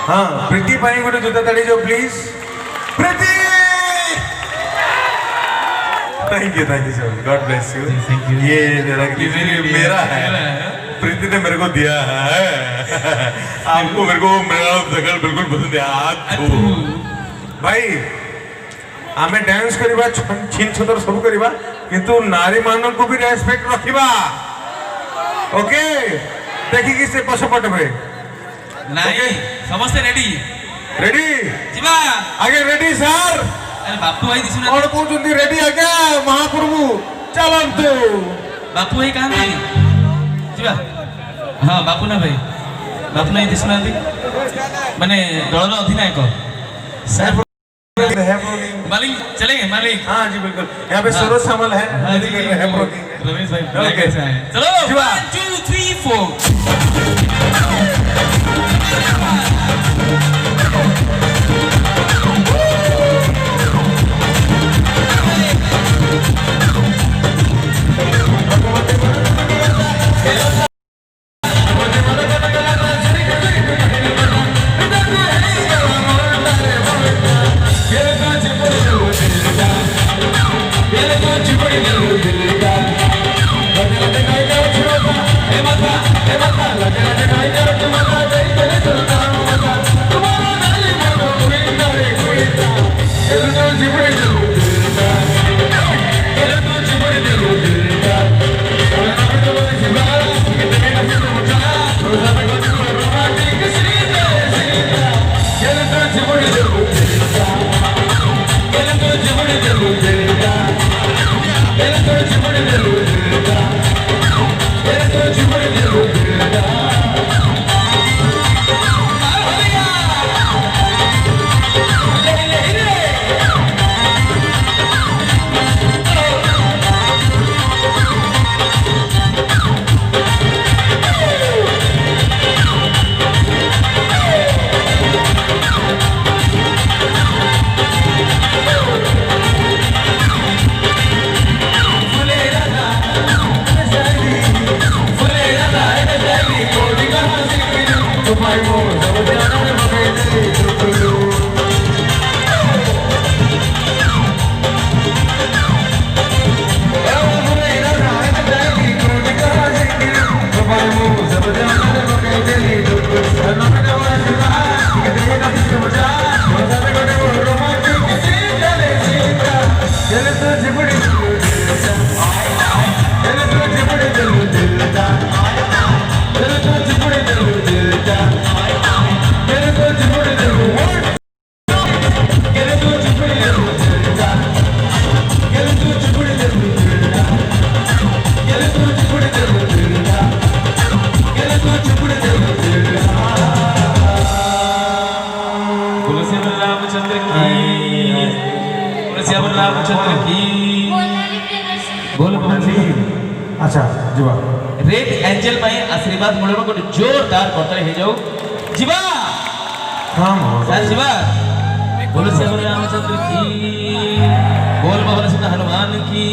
हाँ प्रीति पाई गोटे जूता ताड़ी जो please Preeti thank you sir God bless you ये मेरा है प्रीति ने मेरे को दिया है आपको मेरे को मेरा जगह बिल्कुल पसंद है भाई आमे डांस करिबा छीन छतर सब करिबा किंतु नारी मानन को भी रेस्पेक्ट रखिबा ओके देखि कि से पछपट भाई नहीं समस्त रेडी रेडी जीवा आगे रेडी सर अरे बापू भाई दिसुना और कहउचंदी रेडी आगे महाप्रभु चलंतु बापू भाई कहां भाई जीवा हां बापू ना भाई बापू नहीं दिसुना माने दलर अधिनायक सर मालिक चलेंगे मालिक हाँ जी बिल्कुल यहाँ पे सरोज सामल है रमेश भाई कैसा है चलो 1 2 3 अच्छा जीवा रेड एंजल भाई आशीर्वाद मिलबो गोटे जोरदार करतले हे जाऊ जीवा हां सर जीवा बोलो श्री रामचंद्र की बोल भवन सिंह हनुमान की